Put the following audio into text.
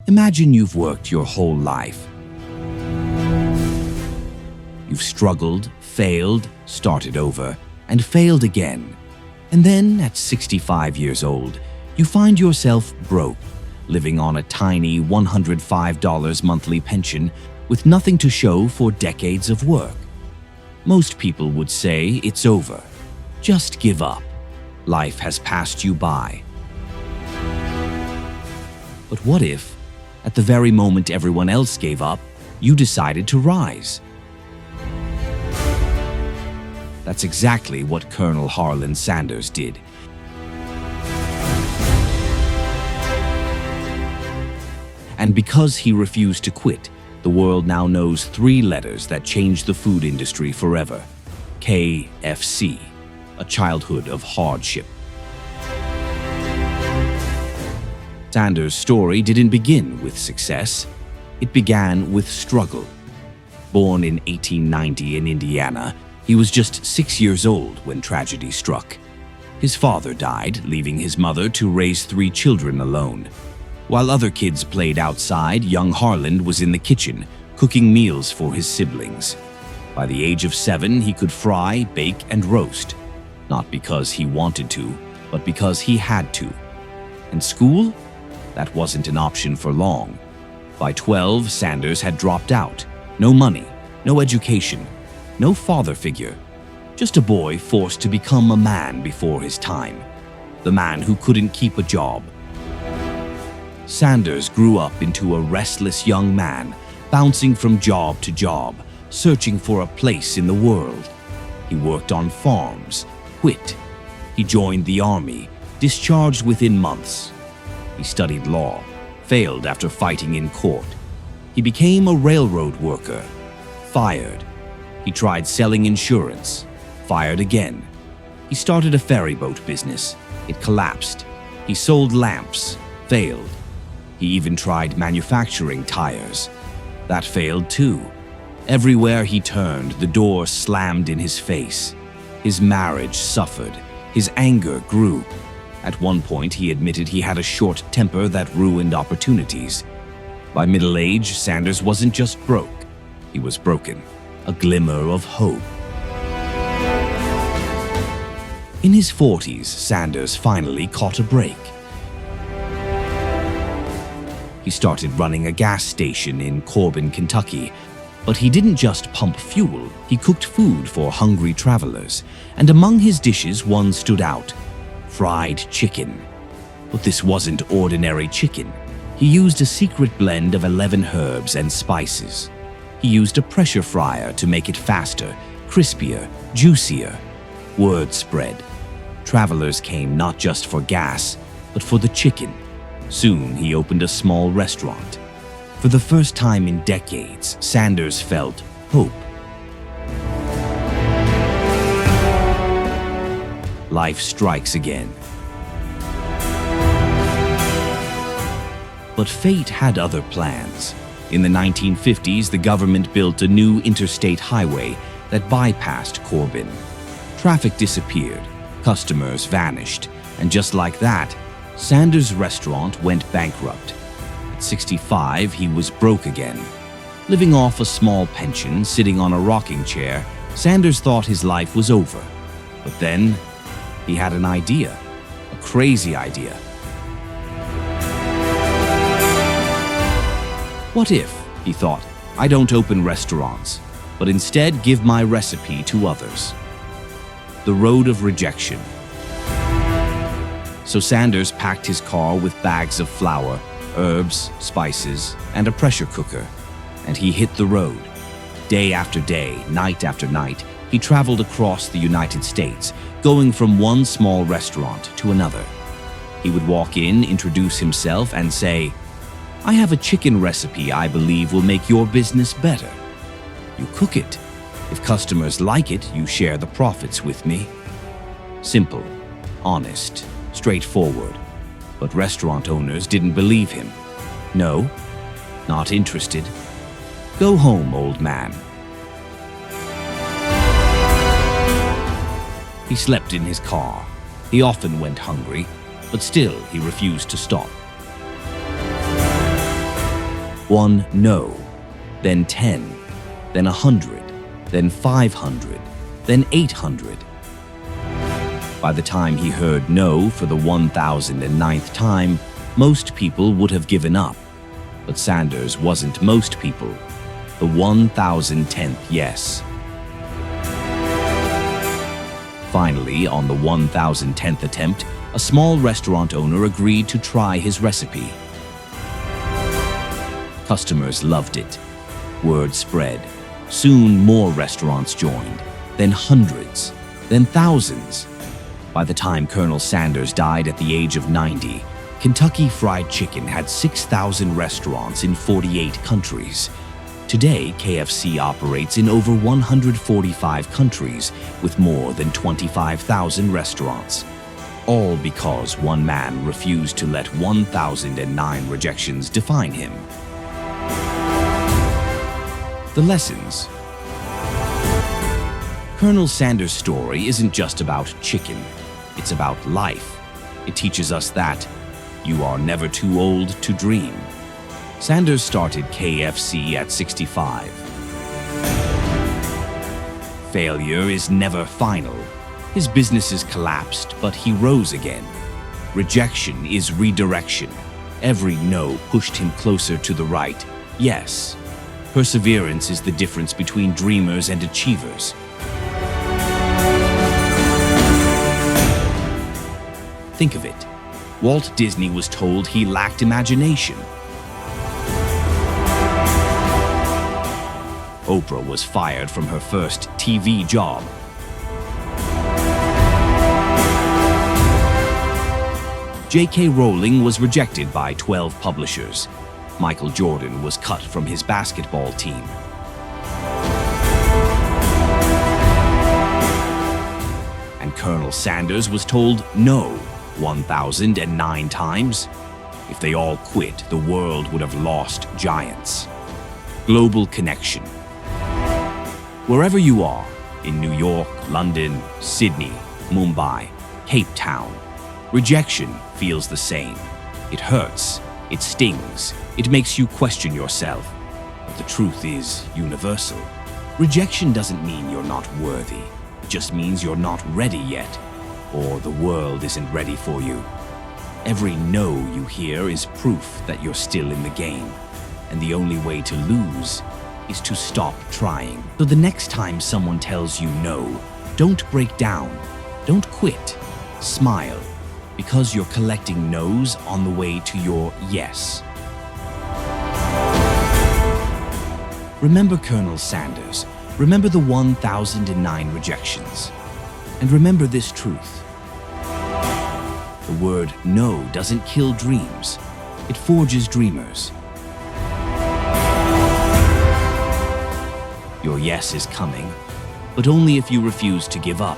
Imagine you've worked your whole life. You've struggled, failed, started over, and failed again. And then, at 65 years old, you find yourself broke, living on a tiny $105 monthly pension with nothing to show for decades of work. Most people would say it's over. Just give up. Life has passed you by. But what if, at the very moment everyone else gave up, you decided to rise? That's exactly what Colonel Harlan Sanders did. And because he refused to quit, the world now knows 3 letters that changed the food industry forever. KFC, a childhood of hardship. Sanders' story didn't begin with success. It began with struggle. Born in 1890 in Indiana, he was just 6 years old when tragedy struck. His father died, leaving his mother to raise 3 children alone. While other kids played outside, young Harlan was in the kitchen, cooking meals for his siblings. By the age of 7, he could fry, bake, and roast. Not because he wanted to, but because he had to. And school? That wasn't an option for long. By 12, Sanders had dropped out. No money, no education, no father figure. Just a boy forced to become a man before his time. The man who couldn't keep a job. Sanders grew up into a restless young man, bouncing from job to job, searching for a place in the world. He worked on farms, quit. He joined the army, discharged within months. He studied law, failed after fighting in court. He became a railroad worker, fired. He tried selling insurance, fired again. He started a ferryboat business. It collapsed. He sold lamps, failed. He even tried manufacturing tires. That failed too. Everywhere he turned, the door slammed in his face. His marriage suffered. His anger grew. At one point, he admitted he had a short temper that ruined opportunities. By middle age, Sanders wasn't just broke. He was broken. A glimmer of hope. In his 40s, Sanders finally caught a break. He started running a gas station in Corbin, Kentucky. But he didn't just pump fuel, he cooked food for hungry travelers. And among his dishes, one stood out: fried chicken. But this wasn't ordinary chicken. He used a secret blend of 11 herbs and spices. He used a pressure fryer to make it faster, crispier, juicier. Word spread. Travelers came not just for gas, but for the chicken. Soon he opened a small restaurant. For the first time in decades, Sanders felt hope. Life strikes again. But fate had other plans. In the 1950s, the government built a new interstate highway that bypassed Corbin. Traffic disappeared, customers vanished, and just like that, Sanders' restaurant went bankrupt. At 65, he was broke again. Living off a small pension, sitting on a rocking chair, Sanders thought his life was over. But then, he had an idea, a crazy idea. What if, he thought, I don't open restaurants, but instead give my recipe to others? The road of rejection. So Sanders packed his car with bags of flour, herbs, spices, and a pressure cooker, and he hit the road. Day after day, night after night, he traveled across the United States, going from one small restaurant to another. He would walk in, introduce himself, and say, "I have a chicken recipe I believe will make your business better. You cook it. If customers like it, you share the profits with me." Simple, honest, straightforward. But restaurant owners didn't believe him. No, not interested. Go home, old man. He slept in his car. He often went hungry, but still he refused to stop. One no, then 10, then 100, then 500, then 800. By the time he heard no for the 1009th time, most people would have given up. But Sanders wasn't most people. The 1010th yes. Finally, on the 1010th attempt, a small restaurant owner agreed to try his recipe. Customers loved it. Word spread. Soon more restaurants joined, then hundreds, then thousands. By the time Colonel Sanders died at the age of 90, Kentucky Fried Chicken had 6,000 restaurants in 48 countries. Today, KFC operates in over 145 countries with more than 25,000 restaurants. All because one man refused to let 1009 rejections define him. The lessons. Colonel Sanders' story isn't just about chicken. It's about life. It teaches us that you are never too old to dream. Sanders started KFC at 65. Failure is never final. His businesses collapsed, but he rose again. Rejection is redirection. Every no pushed him closer to the right yes. Perseverance is the difference between dreamers and achievers. Think of it. Walt Disney was told he lacked imagination. Oprah was fired from her first TV job. J.K. Rowling was rejected by 12 publishers. Michael Jordan was cut from his basketball team. And Colonel Sanders was told no 1009 times. If they all quit, the world would have lost giants. Global connection. Wherever you are, in New York, London, Sydney, Mumbai, Cape Town, rejection feels the same. It hurts, it stings, it makes you question yourself. But the truth is universal. Rejection doesn't mean you're not worthy. It just means you're not ready yet, or the world isn't ready for you. Every no you hear is proof that you're still in the game, and the only way to lose is to stop trying. So the next time someone tells you no, don't break down, don't quit, smile, because you're collecting no's on the way to your yes. Remember Colonel Sanders, remember the 1009 rejections, and remember this truth. The word no doesn't kill dreams, it forges dreamers. Your yes is coming, but only if you refuse to give up.